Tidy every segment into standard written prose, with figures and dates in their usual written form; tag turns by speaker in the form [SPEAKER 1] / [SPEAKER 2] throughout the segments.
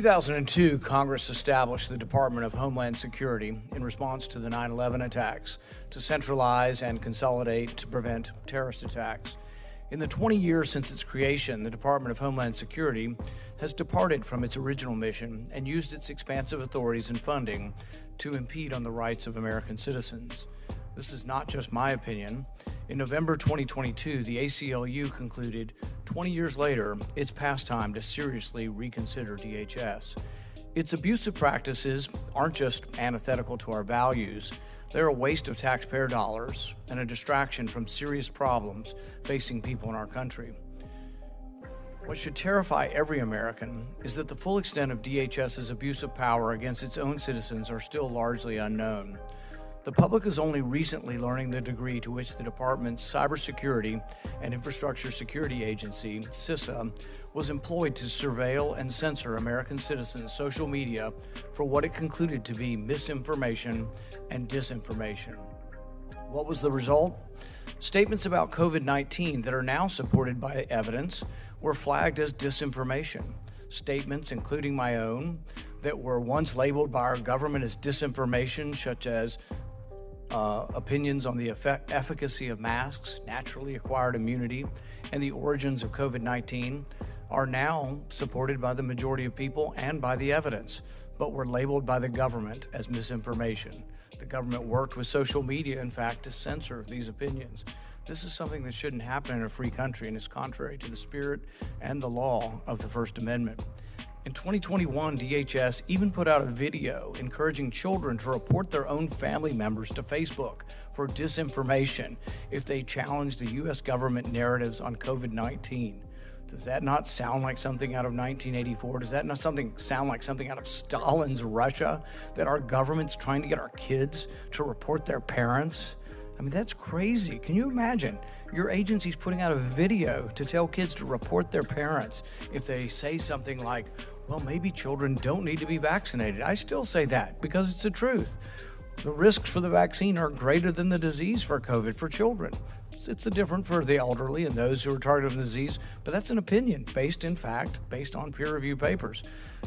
[SPEAKER 1] 2002, Congress established the Department of Homeland Security in response to the 9/11 attacks to centralize and consolidate to prevent terrorist attacks. In the 20 years since its creation, the Department of Homeland Security has departed from its original mission and used its expansive authorities and funding to impede on the rights of American citizens. This is not just my opinion. In November 2022, the ACLU concluded, 20 years later, it's past time to seriously reconsider DHS. Its abusive practices aren't just antithetical to our values, they're a waste of taxpayer dollars and a distraction from serious problems facing people in our country. What should terrify every American is that the full extent of DHS's abuse of power against its own citizens are still largely unknown. The public is only recently learning the degree to which the department's Cybersecurity and Infrastructure Security Agency, CISA, was employed to surveil and censor American citizens' social media for what it concluded to be misinformation and disinformation. What was the result? Statements about COVID-19 that are now supported by evidence were flagged as disinformation. Statements, including my own, that were once labeled by our government as disinformation, such as opinions on the efficacy of masks, naturally acquired immunity, and the origins of COVID-19, are now supported by the majority of people and by the evidence, but were labeled by the government as misinformation. The government worked with social media, in fact, to censor these opinions. This is something that shouldn't happen in a free country and is contrary to the spirit and the law of the First Amendment. In 2021, DHS even put out a video encouraging children to report their own family members to Facebook for disinformation if they challenge the U.S. government narratives on COVID-19. Does that not sound like something out of 1984? Does that not sound like something out of Stalin's Russia, that our government's trying to get our kids to report their parents? I mean, that's crazy. Can you imagine? Your agency's putting out a video to tell kids to report their parents if they say something like, well, maybe children don't need to be vaccinated. I still say that because it's the truth. The risks for the vaccine are greater than the disease for COVID for children. It's different for the elderly and those who are targeted with the disease, but that's an opinion based on peer-reviewed papers.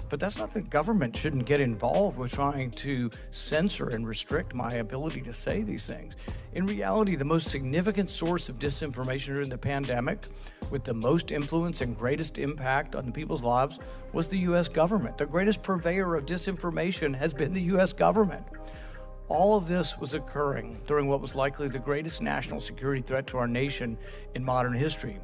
[SPEAKER 1] But that's not that government shouldn't get involved with trying to censor and restrict my ability to say these things. In reality, the most significant source of disinformation during the pandemic, with the most influence and greatest impact on people's lives, was the U.S. government. The greatest purveyor of disinformation has been the U.S. government. All of this was occurring during what was likely the greatest national security threat to our nation in modern history,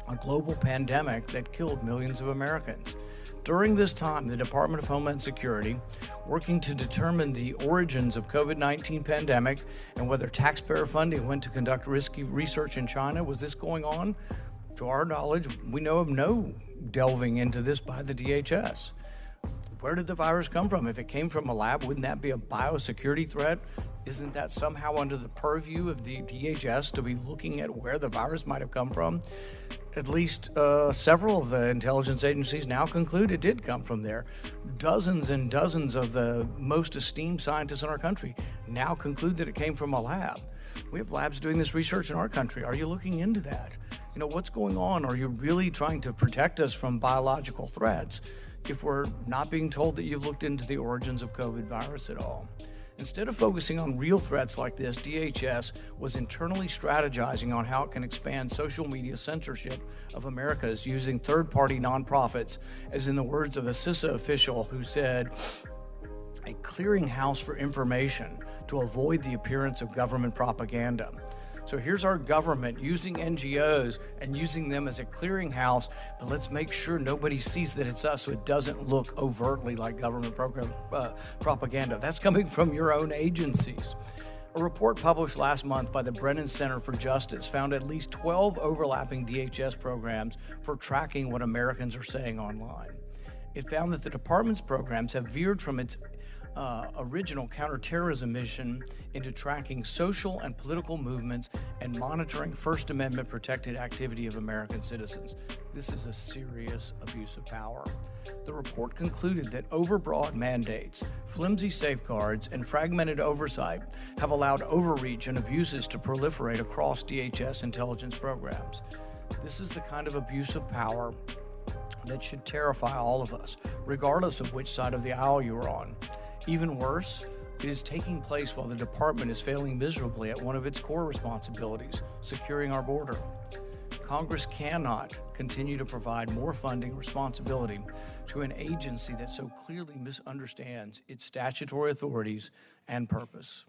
[SPEAKER 1] a global pandemic that killed millions of Americans. During this time, the Department of Homeland Security, working to determine the origins of COVID-19 pandemic and whether taxpayer funding went to conduct risky research in China, was this going on? To our knowledge, we know of no delving into this by the DHS. Where did the virus come from? If it came from a lab, wouldn't that be a biosecurity threat? Isn't that somehow under the purview of the DHS to be looking at where the virus might have come from? At least several of the intelligence agencies now conclude it did come from there. Dozens and dozens of the most esteemed scientists in our country now conclude that it came from a lab. We have labs doing this research in our country. Are you looking into that? You know, what's going on? Are you really trying to protect us from biological threats if we're not being told that you've looked into the origins of COVID virus at all? Instead of focusing on real threats like this, DHS was internally strategizing on how it can expand social media censorship of Americans using third-party nonprofits, as in the words of a CISA official who said, a clearinghouse for information to avoid the appearance of government propaganda. So here's our government using NGOs and using them as a clearinghouse, but let's make sure nobody sees that it's us so it doesn't look overtly like government propaganda. That's coming from your own agencies. A report published last month by the Brennan Center for Justice found at least 12 overlapping DHS programs for tracking what Americans are saying online. It found that the department's programs have veered from its original counterterrorism mission into tracking social and political movements and monitoring First Amendment protected activity of American citizens. This is a serious abuse of power. The report concluded that overbroad mandates, flimsy safeguards, and fragmented oversight have allowed overreach and abuses to proliferate across DHS intelligence programs. This is the kind of abuse of power that should terrify all of us, regardless of which side of the aisle you are on. Even worse, it is taking place while the department is failing miserably at one of its core responsibilities, securing our border. Congress cannot continue to provide more funding responsibility to an agency that so clearly misunderstands its statutory authorities and purpose.